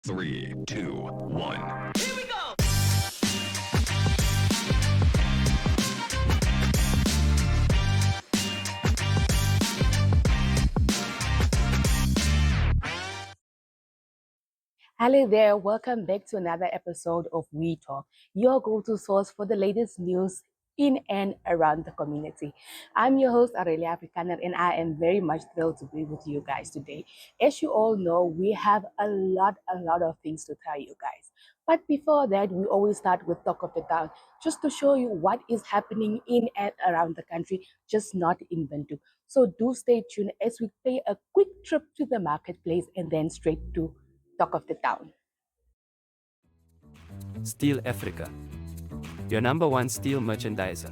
Three, two, one. Here we go! Hello there, welcome back to another episode of We Talk, your go-to source for the latest news in and around the community. I'm your host, Aurelia Afrikaner, and I am very much thrilled to be with you guys today. As you all know, we have a lot of things to tell you guys. But before that, we always start with Talk of the Town, just to show you what is happening in and around the country, just not in Bantu. So do stay tuned as we pay a quick trip to the marketplace and then straight to Talk of the Town. Steel Africa, your number one steel merchandiser.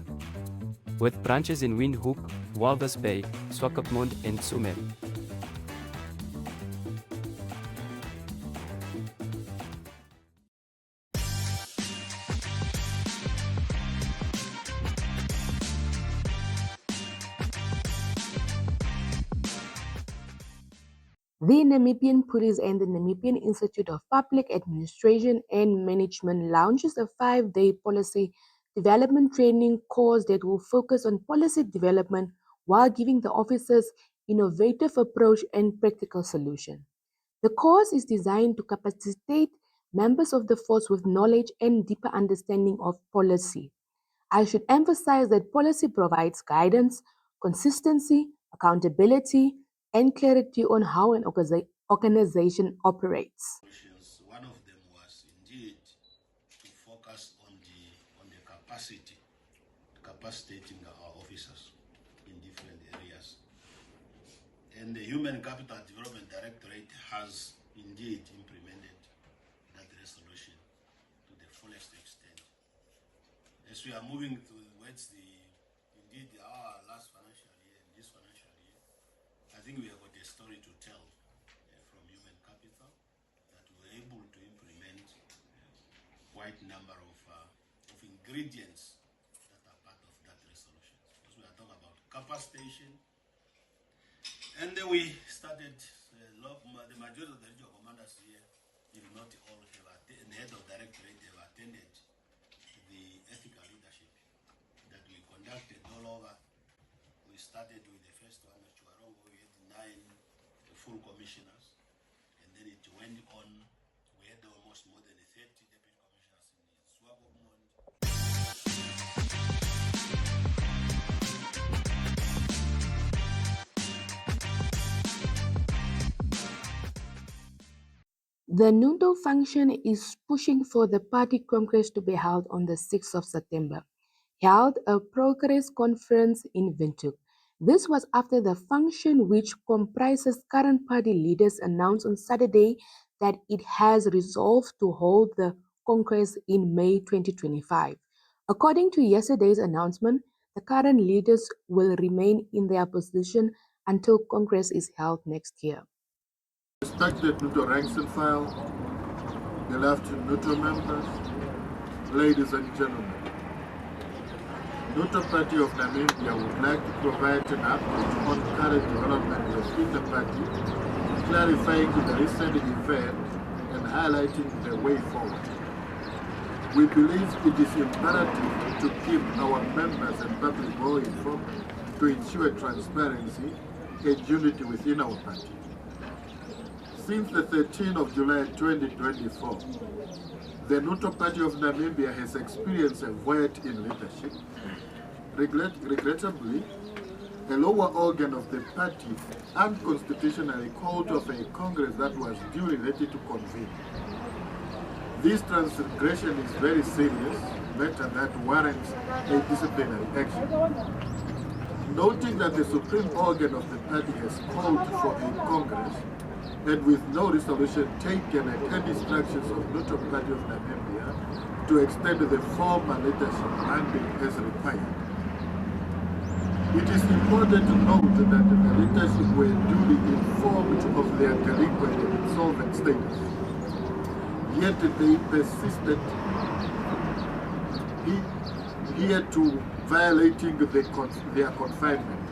With branches in Windhoek, Walvis Bay, Swakopmund, and Tsumeb. The Namibian Police and the Namibian Institute of Public Administration and Management launches a 5-day policy development training course that will focus on policy development while giving the officers innovative approach and practical solution. The course is designed to capacitate members of the force with knowledge and deeper understanding of policy. I should emphasize that policy provides guidance, consistency, accountability, and clarity on how an organization operates. One of them was indeed to focus on the capacity, capacitating our officers in different areas. And the Human Capital Development Directorate has indeed implemented that resolution to the fullest extent. As we are moving towards our last financial year and this financial year, I think we have got a story to tell from Human Capital that we were able to implement quite number of ingredients that are part of that resolution. Because we are talking about capacitation, and then we started. The majority of the regional commanders here, if not all, the head of directorate have attended the ethical leadership that we conducted all over. We started with the first one at Chuarongo. We had 9 full commissioners, and then it went on. We had almost more than 30 deputy commissioners in Swakopmund. The Nundo function is pushing for the party congress to be held on the 6th of September, held a progress conference in Windhoek. This was after the function, which comprises current party leaders, announced on Saturday that it has resolved to hold the congress in May 2025. According to yesterday's announcement, the current leaders will remain in their position until congress is held next year. Respected Nuto ranks and file, beloved Nuto members, ladies and gentlemen, Nuto Party of Namibia would like to provide an update on current development within the party, clarifying the recent event and highlighting the way forward. We believe it is imperative to keep our members and public well informed to ensure transparency and unity within our party. Since the 13th of July 2024, the Nuto Party of Namibia has experienced a void in leadership. Regrettably, a lower organ of the party unconstitutionally called off a congress that was duly ready to convene. This transgression is very serious matter that warrants a disciplinary action. Noting that the supreme organ of the party has called for a congress, and with no resolution taken and any instructions of Nuto Party of Namibia to extend the former leadership mandate as required. It is important to note that the leadership were duly informed of their delinquent and insolvent status. Yet they persisted here to violating their confinement.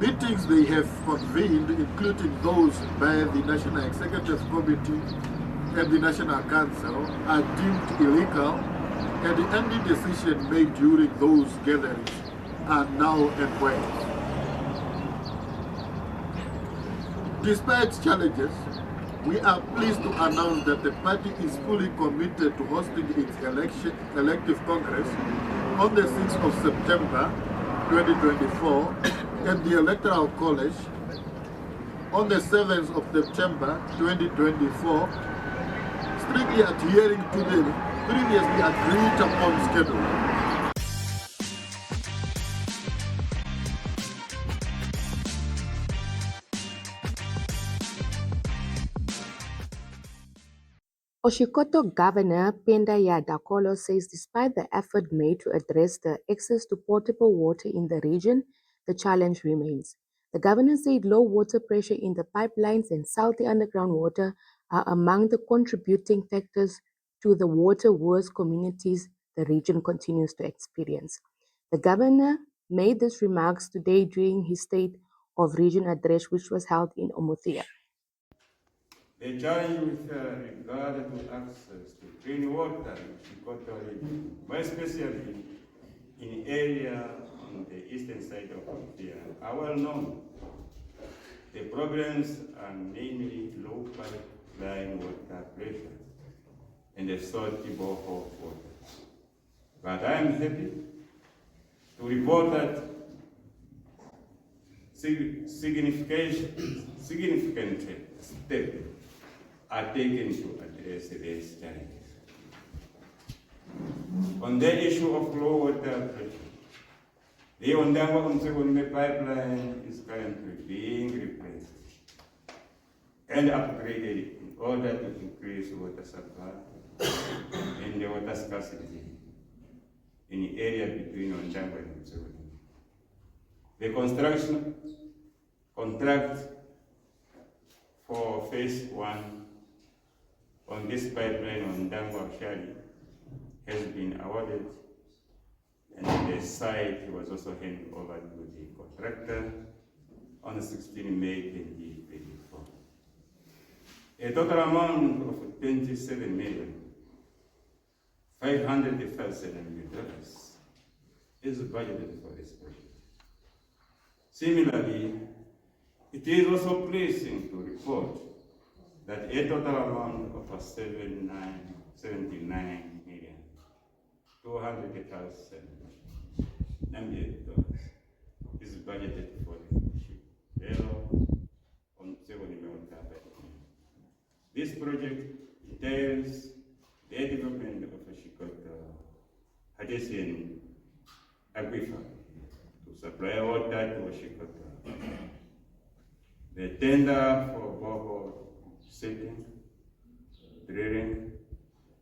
Meetings they have convened, including those by the National Executive Committee and the National Council, are deemed illegal, and any decision made during those gatherings are null and void. Despite challenges, we are pleased to announce that the party is fully committed to hosting its elective Congress on the 6th of September 2024 at the Electoral College on the 7th of September 2024, strictly adhering to the previously agreed upon schedule. Oshikoto Governor Pendaya Dakolo says despite the effort made to address the access to potable water in the region, the challenge remains. The governor said low water pressure in the pipelines and salty underground water are among the contributing factors to the water worse communities the region continues to experience. The governor made these remarks today during his State of Region address, which was held in Omuthia. The challenge with regard to access to clean water in Shikoto region, more especially in area on the eastern side of Omuthia, are well known. The problems are namely low pipeline water pressure and the salty borehole water. But I am happy to report that significant steps are taken to address these challenges. On the issue of low water pressure, the Ondangwa-Umsegunme pipeline is currently being replaced and upgraded in order to increase water supply and the water scarcity in the area between Ondangwa and Umsegunme. The construction contract for phase 1 on this pipeline on Ondangwa-Shali has been awarded, and the site was also handed over to the contractor on 16 May 2024. A total amount of $27,500,000 is budgeted for this project. Similarly, it is also pleasing to report that a total amount of $79,200,000 is budgeted for the ship on This project entails the development of a Shikoto Hadesian aquifer to supply water to Shikoto. The tender for borehole setting, drilling,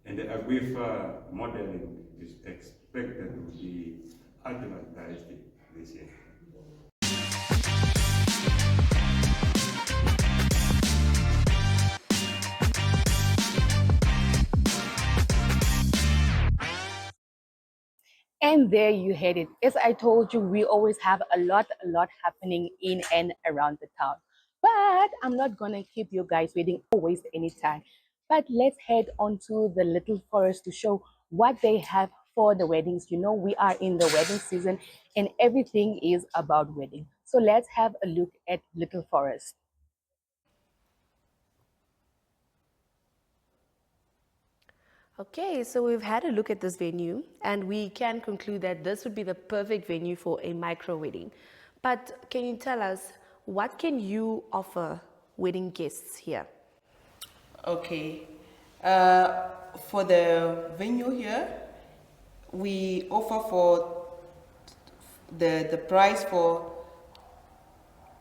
and the aquifer modeling is expected to be advertised this year. And there you had it. As I told you, we always have a lot happening in and around the town. But I'm not going to keep you guys waiting or waste any time. But let's head on to the Little Forest to show what they have for the weddings. You know, we are in the wedding season and everything is about wedding. So let's have a look at Little Forest. Okay, so we've had a look at this venue and we can conclude that this would be the perfect venue for a micro wedding. But can you tell us, what can you offer wedding guests here? Okay, for the venue here, we offer for the price for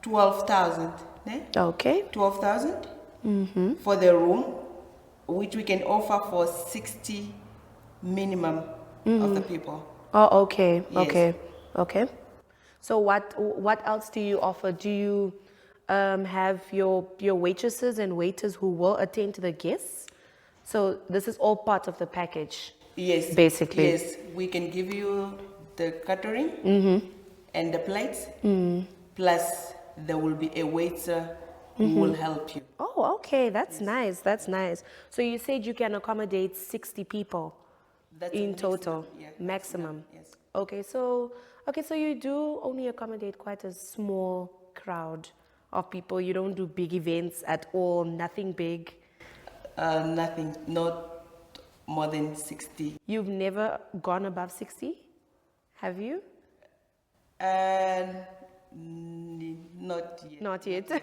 12,000. Okay. 12,000 for the room, which we can offer for 60 minimum of the people. Oh, okay, Yes. okay. So what else do you offer? Do you have your waitresses and waiters who will attend to the guests? So this is all part of the package. Yes. Basically. Yes, we can give you the catering and the plates, plus there will be a waiter who will help you. Oh, okay, that's nice. That's nice. So you said you can accommodate 60 people That's a in maximum, total, yeah, maximum. yes. Okay, so you do only accommodate quite a small crowd of people. You don't do big events at all. Nothing big. Nothing, not more than 60. You've never gone above 60, have you? Not yet. Not yet.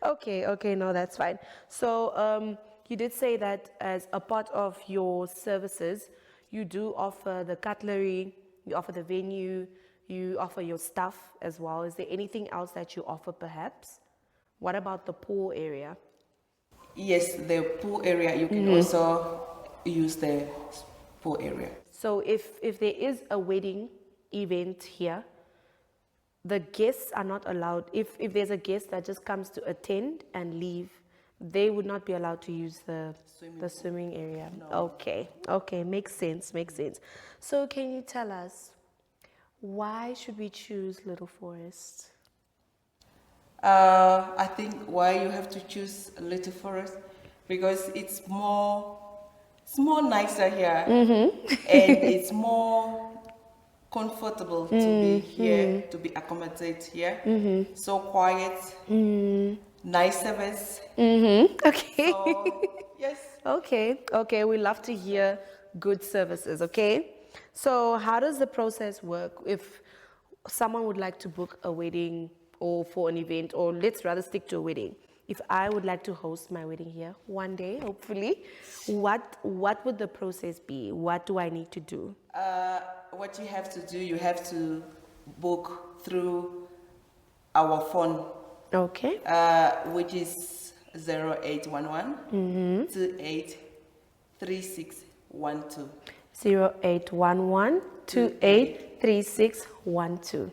Okay, no, that's fine. So you did say that as a part of your services, you do offer the cutlery, you offer the venue, you offer your stuff as well. Is there anything else that you offer perhaps? What about the pool area? Yes, the pool area, you can also use the pool area. So if there is a wedding event here, the guests are not allowed, if there's a guest that just comes to attend and leave, they would not be allowed to use the swimming area. No. Okay, makes sense. So can you tell us, why should we choose Little Forest? I think why you have to choose Little Forest, because it's more nicer here, and it's more comfortable to be here, to be accommodated here. So quiet, nice service. Okay. So, yes. Okay, we love to hear good services, okay? So how does the process work if someone would like to book a wedding or for an event, or let's rather stick to a wedding? If I would like to host my wedding here one day, hopefully, what would the process be? What do I need to do? What you have to do, you have to book through our phone, Okay. which is 0811 283612. 0811 283612.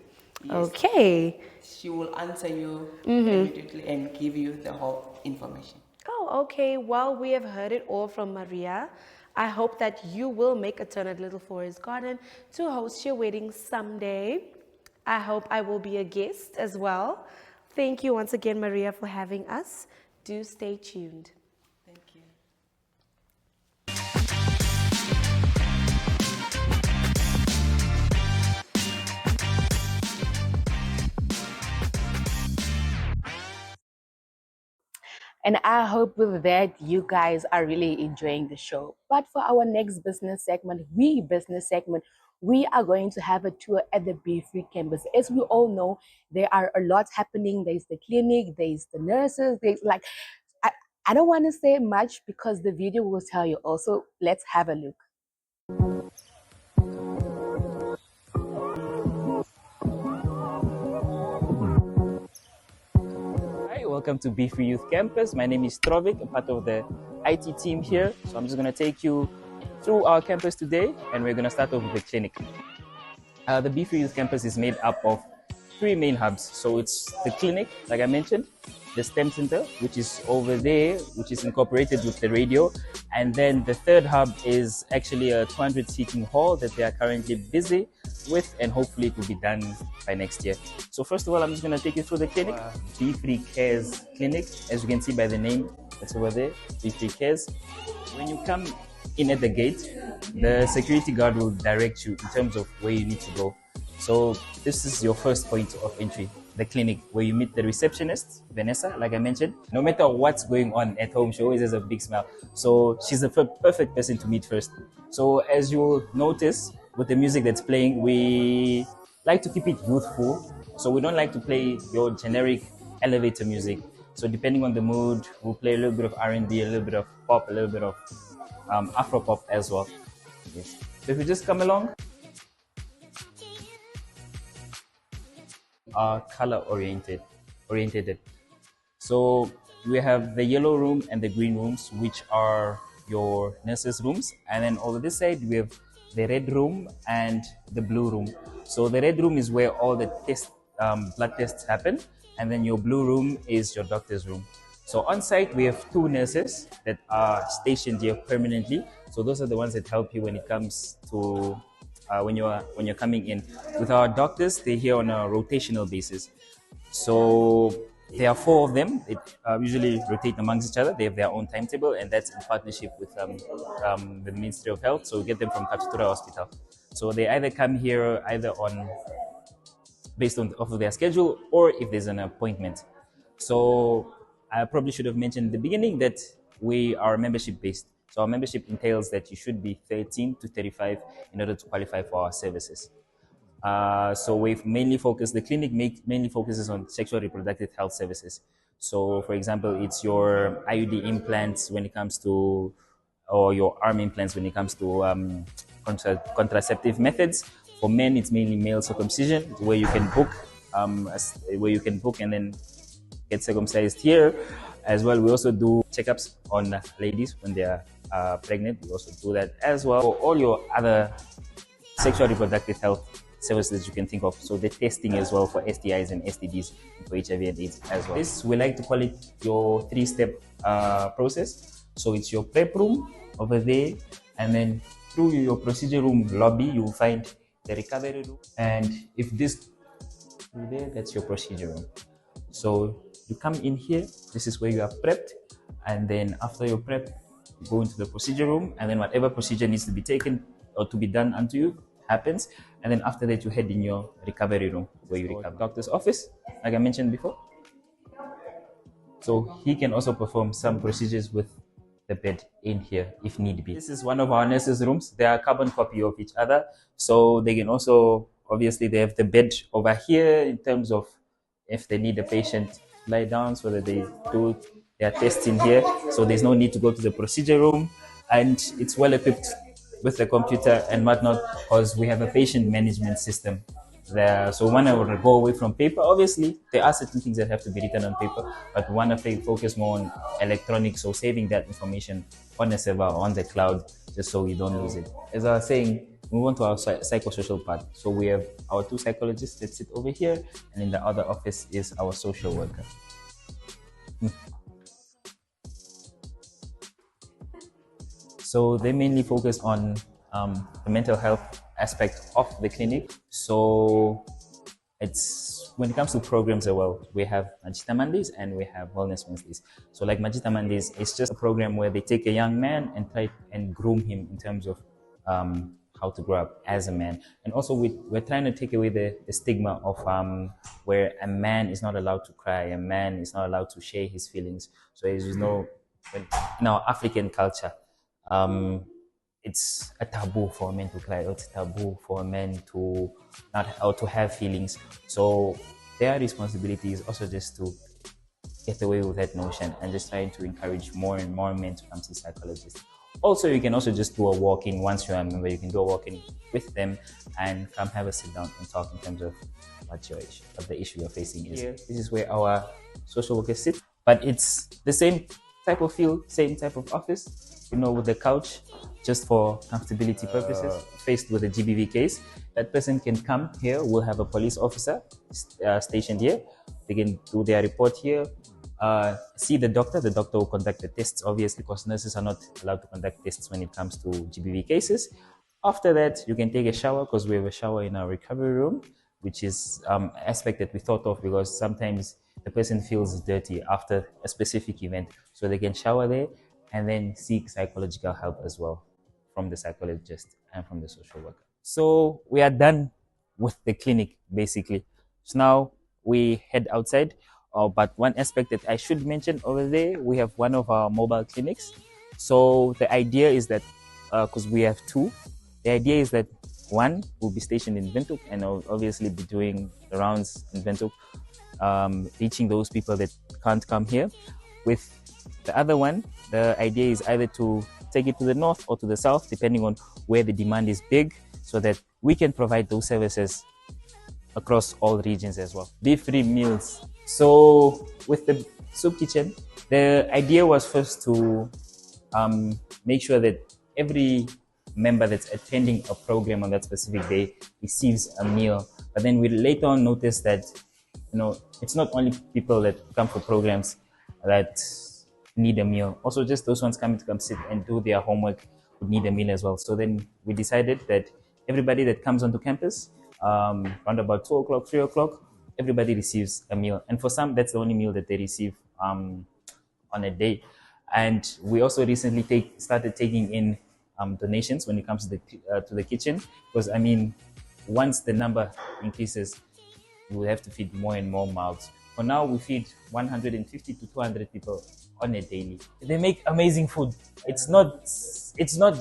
Okay. She will answer you immediately and give you the whole information. Oh, okay. Well, we have heard it all from Maria. I hope that you will make a turn at Little Forest Garden to host your wedding someday. I hope I will be a guest as well. Thank you once again, Maria, for having us. Do stay tuned. Thank you. And I hope with that you guys are really enjoying the show. But for our next business segment, we are going to have a tour at the Be Free campus. As we all know, there are a lot happening. There's the clinic, there's the nurses, I don't want to say much because the video will tell you. Also, let's have a look. Hi, welcome to Be Free Youth Campus. My name is Trovik, I'm part of the IT team here. So I'm just going to take you through our campus today, and we're going to start off with the clinic. The Be Free Youth Campus is made up of 3 main hubs. So it's the clinic, like I mentioned, the STEM Center, which is over there, which is incorporated with the radio. And then the third hub is actually a 200-seating hall that they are currently busy with, and hopefully it will be done by next year. So first of all, I'm just going to take you through the clinic. Be Free Cares Clinic, as you can see by the name that's over there, Be Free Cares. When you come in at the gate, the security guard will direct you in terms of where you need to go. So this is your first point of entry, the clinic, where you meet the receptionist, Vanessa, like I mentioned. No matter what's going on at home, she always has a big smile. So she's the perfect person to meet first. So as you'll notice with the music that's playing, we like to keep it youthful. So we don't like to play your generic elevator music. So depending on the mood, we'll play a little bit of R&B, a little bit of pop, a little bit of Afro pop as well. Yes. So if you just come along, are color oriented. So we have the yellow room and the green rooms, which are your nurses' rooms, and then over this side we have the red room and the blue room. So the red room is where all the blood tests happen, and then your blue room is your doctor's room. So on site we have 2 nurses that are stationed here permanently. So those are the ones that help you when it comes to when you're coming in. With our doctors, they're here on a rotational basis. So there are 4 of them. They usually rotate amongst each other. They have their own timetable, and that's in partnership with the Ministry of Health. So we get them from Katutura Hospital. So they either come here either on based on off of their schedule or if there's an appointment. So I probably should have mentioned in the beginning that we are membership based. So our membership entails that you should be 13 to 35 in order to qualify for our services. So we've mainly focused, the clinic mainly focuses on sexual reproductive health services. So for example, it's your IUD implants when it comes to, or your arm implants when it comes to contraceptive methods. For men, it's mainly male circumcision, where you can book, and then get circumcised here. As well, we also do checkups on ladies when they are pregnant. We also do that as well. For all your other sexual reproductive health services you can think of. So the testing as well for STIs and STDs, and for HIV and AIDS as well. This, we like to call it your 3-step process. So it's your prep room over there, and then through your procedure room lobby, you will find the recovery room. And if this there, that's your procedure room. So you come in here, this is where you are prepped, and then after your prep, you go into the procedure room, and then whatever procedure needs to be taken or to be done unto you happens, and then after that you head in your recovery room where you recover. Doctor's office, like I mentioned before. So he can also perform some procedures with the bed in here if need be. This is one of our nurses' rooms. They are a carbon copy of each other. So they can also, obviously they have the bed over here in terms of if they need a patient lie down so that they do their tests in here. So there's no need to go to the procedure room, and it's well equipped with the computer and whatnot, because we have a patient management system there. So when I would go away from paper, obviously there are certain things that have to be written on paper, but we want to focus more on electronic, so saving that information on a server or on the cloud, just so we don't lose it. As I was saying, we move on to our psychosocial part. So we have our 2 psychologists that sit over here, and in the other office is our social worker. So they mainly focus on the mental health aspect of the clinic. So it's, when it comes to programs as well, we have Majita Mondays and we have Wellness Wednesdays. So like Majita Mondays, it's just a program where they take a young man and try and groom him in terms of how to grow up as a man. And also we're trying to take away the stigma of where a man is not allowed to cry, a man is not allowed to share his feelings. So as you know, in our African culture, it's a taboo for a man to cry, or it's a taboo for a man to not, or to have feelings. So their responsibility is also just to get away with that notion and just trying to encourage more and more men to come to psychologists. Also, you can also just do a walk-in once you're a member. You can do a walk-in with them and come have a sit down and talk in terms of what your issue, what the issue you're facing is. Here, this is where our social workers sit, but it's the same type of field, same type of office, you know, with the couch, just for comfortability purposes. Faced with a GBV case, that person can come here. We'll have a police officer stationed here. They can do their report here, see the doctor. The doctor will conduct the tests, obviously, because nurses are not allowed to conduct tests when it comes to GBV cases. After that, you can take a shower, because we have a shower in our recovery room, which is an aspect that we thought of because sometimes the person feels dirty after a specific event. So they can shower there and then seek psychological help as well from the psychologist and from the social worker. So we are done with the clinic, basically. So now we head outside. But one aspect that I should mention over there, we have one of our mobile clinics. So the idea is that, because we have 2, the idea is that one will be stationed in Windhoek and will obviously be doing the rounds in Windhoek, reaching those people that can't come here. With the other one, the idea is either to take it to the north or to the south, depending on where the demand is big, so that we can provide those services across all regions as well. Beef-free meals. So with the soup kitchen, the idea was first to make sure that every member that's attending a program on that specific day receives a meal. But then we later on noticed that, you know, it's not only people that come for programs that need a meal. Also, just those ones coming to come sit and do their homework would need a meal as well. So then we decided that everybody that comes onto campus, around about 2 o'clock, 3 o'clock, everybody receives a meal, and for some that's the only meal that they receive on a day. And we also recently started taking in donations when it comes to the kitchen, because I mean, once the number increases, we will have to feed more and more mouths. For now, we feed 150 to 200 people on a daily. They make amazing food. It's not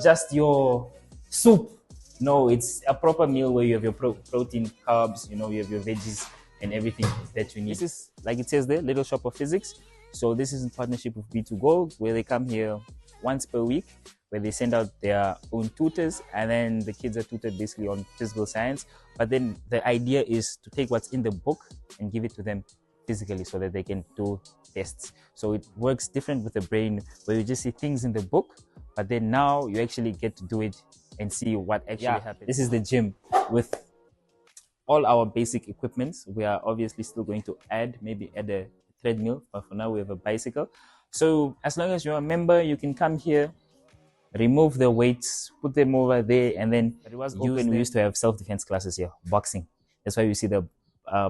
just your soup. No, it's a proper meal where you have your protein, carbs, you have your veggies and everything that you need. This is, like it says there, Little Shop of Physics. So this is in partnership with B2 Gold, where they come here once per week, where they send out their own tutors, and then the kids are tutored basically on physical science. But then the idea is to take what's in the book and give it to them physically so that they can do tests. So it works different with the brain, where you just see things in the book, but then now you actually get to do it and see what actually happens. This is the gym with all our basic equipments. We are obviously still going to maybe add a treadmill, but for now we have a bicycle. So as long as you're a member, you can come here, remove the weights, put them over there, and then we used to have self-defense classes here, boxing. That's why you see the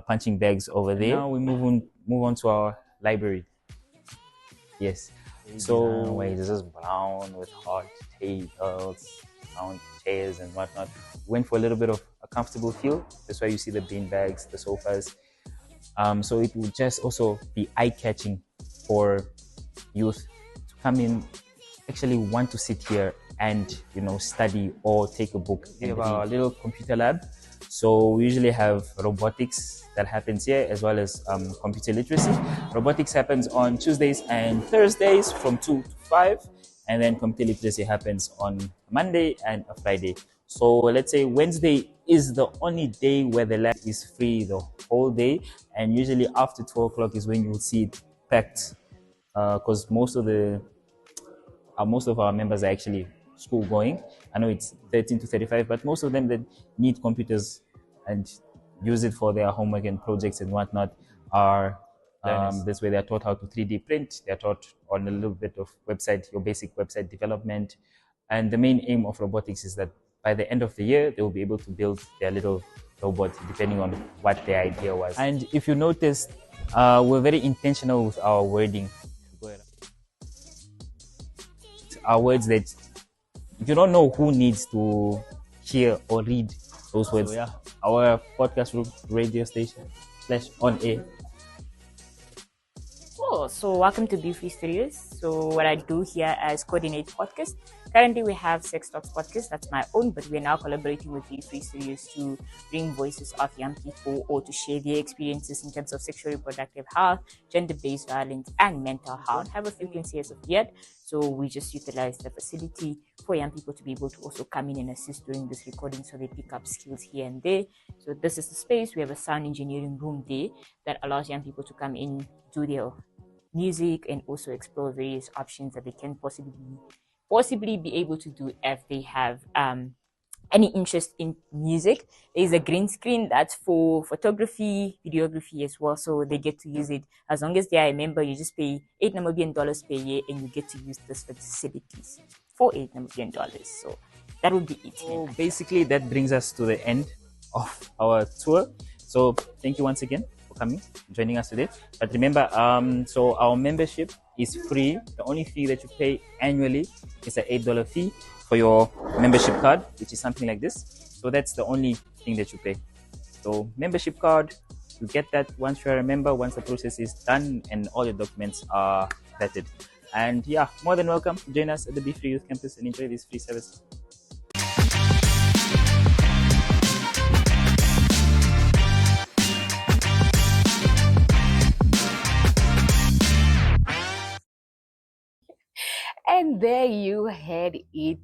punching bags over there. Now we move on to our library. Yes. So it's just brown with hard tables, round chairs and whatnot. Went for a little bit of a comfortable feel. That's why you see the bean bags, the sofas. So it will just also be eye-catching for youth to come in, actually want to sit here and study or take a book. We have our little computer lab. So we usually have robotics that happens here, as well as computer literacy. Robotics happens on Tuesdays and Thursdays from 2 to 5, and then computer literacy happens on Monday and a Friday. So let's say Wednesday is the only day where the lab is free the whole day, and usually after 12 o'clock is when you will see it packed, because most of our members are actually school going. I know it's 13 to 35, but most of them that need computers and use it for their homework and projects and whatnot are this way they're taught how to 3D print. They're taught on a little bit of your basic website development. And the main aim of robotics is that by the end of the year, they will be able to build their little robot depending on what their idea was. And if you notice, we're very intentional with our wording. Our words that you don't know who needs to hear or read those words. So yeah, our podcast radio station /on air. Cool. So welcome to Be Free Studios. So what I do here is coordinate podcasts. Currently we have Sex Talks podcast, that's my own, but we are now collaborating with Be Free Studios to bring voices of young people or to share their experiences in terms of sexual reproductive health, gender-based violence, and mental health. We don't have a frequency as of yet, so we just utilize the facility for young people to be able to also come in and assist during this recording so they pick up skills here and there. So this is the space. We have a sound engineering room there that allows young people to come in, do their music, and also explore various options that they can possibly be able to do if they have any interest in music. There's a green screen that's for photography, videography as well, so they get to use it. As long as they are a member, you just pay $8 Namibian per year and you get to use this facilities for $8 Namibian. So that would be it. So basically that brings us to the end of our tour. So thank you once again for coming, joining us today. But remember, so our membership is free. The only fee that you pay annually is an $8 fee for your membership card, which is something like this. So that's the only thing that you pay. So membership card, you get that once you're a member, once the process is done and all your documents are vetted. And yeah, more than welcome to join us at the Be Free Youth Campus and enjoy this free service. And there you had it.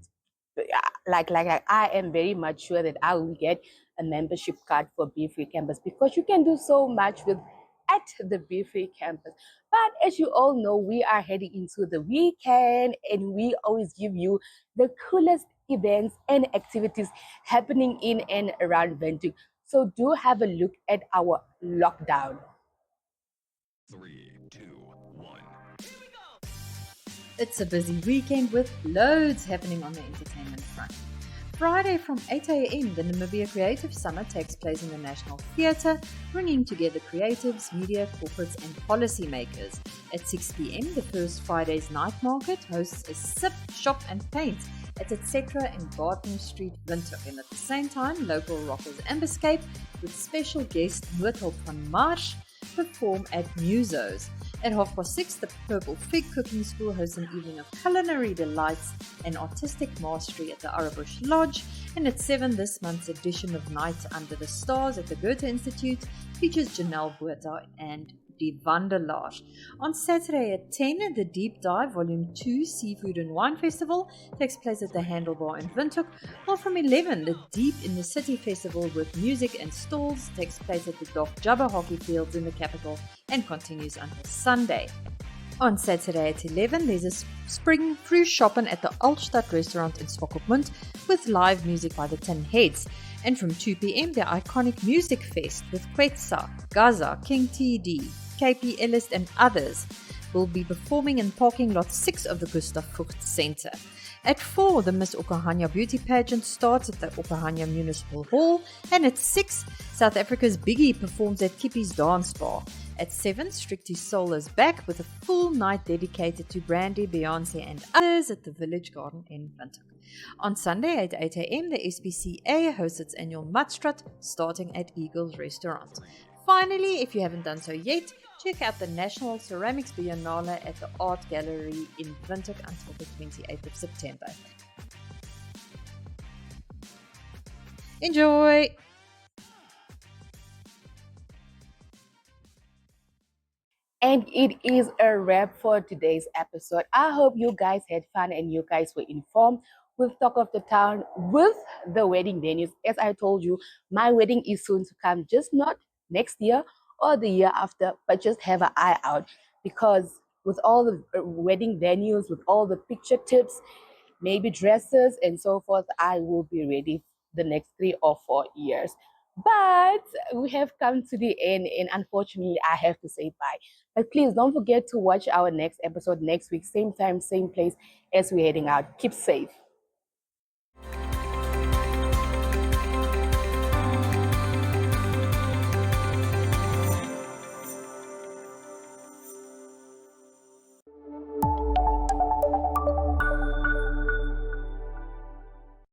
Like I am very much sure that I will get a membership card for Be Free Campus, because you can do so much at the Be Free Campus. But as you all know, we are heading into the weekend, and we always give you the coolest events and activities happening in and around Windhoek. So do have a look at our lockdown. 3, 2, 1. It's a busy weekend with loads happening on the entertainment front. Friday from 8 a.m., the Namibia Creative Summit takes place in the National Theatre, bringing together creatives, media, corporates, and policymakers. At 6 p.m., the first Friday's night market hosts a sip, shop, and paint at Etc. in Barton Street, Windhoek. And at the same time, local rockers Ambuscape with special guest Noordholt van Marsh perform at Musos. At 6:30, the Purple Fig Cooking School hosts an evening of culinary delights and artistic mastery at the Arabush Lodge. And at 7, this month's edition of Night Under the Stars at the Goethe Institute features Janelle Botha and Die Wandelaars. On Saturday at 10, the Deep Dive Volume 2 Seafood and Wine Festival takes place at the Handlebar in Windhoek, while from 11, the Deep in the City Festival with music and stalls takes place at the Doc Jabba Hockey Fields in the capital and continues until Sunday. On Saturday at 11, there's a spring fruit shopping at the Altstadt restaurant in Swakopmund with live music by the Tin Heads. And from 2 p.m, the iconic Music Fest with Kwetsa, Gaza, King TD, KP Ellis and others will be performing in parking lot 6 of the Gustav Vogts Centre. At 4, the Miss Okahanya Beauty Pageant starts at the Okahanya Municipal Hall, and at 6, South Africa's Biggie performs at Kippie's Dance Bar. At 7, Strictly Soul is back with a full night dedicated to Brandy, Beyonce and others at the Village Garden in Windhoek. On Sunday at 8 a.m, the SPCA hosts its annual Mudstrut starting at Eagles Restaurant. Finally, if you haven't done so yet, check out the National Ceramics Biennale at the Art Gallery in Windhoek until the 28th of September. Enjoy! And it is a wrap for today's episode. I hope you guys had fun and you guys were informed with Talk of the Town with the wedding venues. As I told you, my wedding is soon to come, just not next year or the year after, but just have an eye out, because with all the wedding venues, with all the picture tips, maybe dresses and so forth, I will be ready the next 3 or 4 years. But we have come to the end, and unfortunately, I have to say bye. But please don't forget to watch our next episode next week, same time, same place as we're heading out. Keep safe.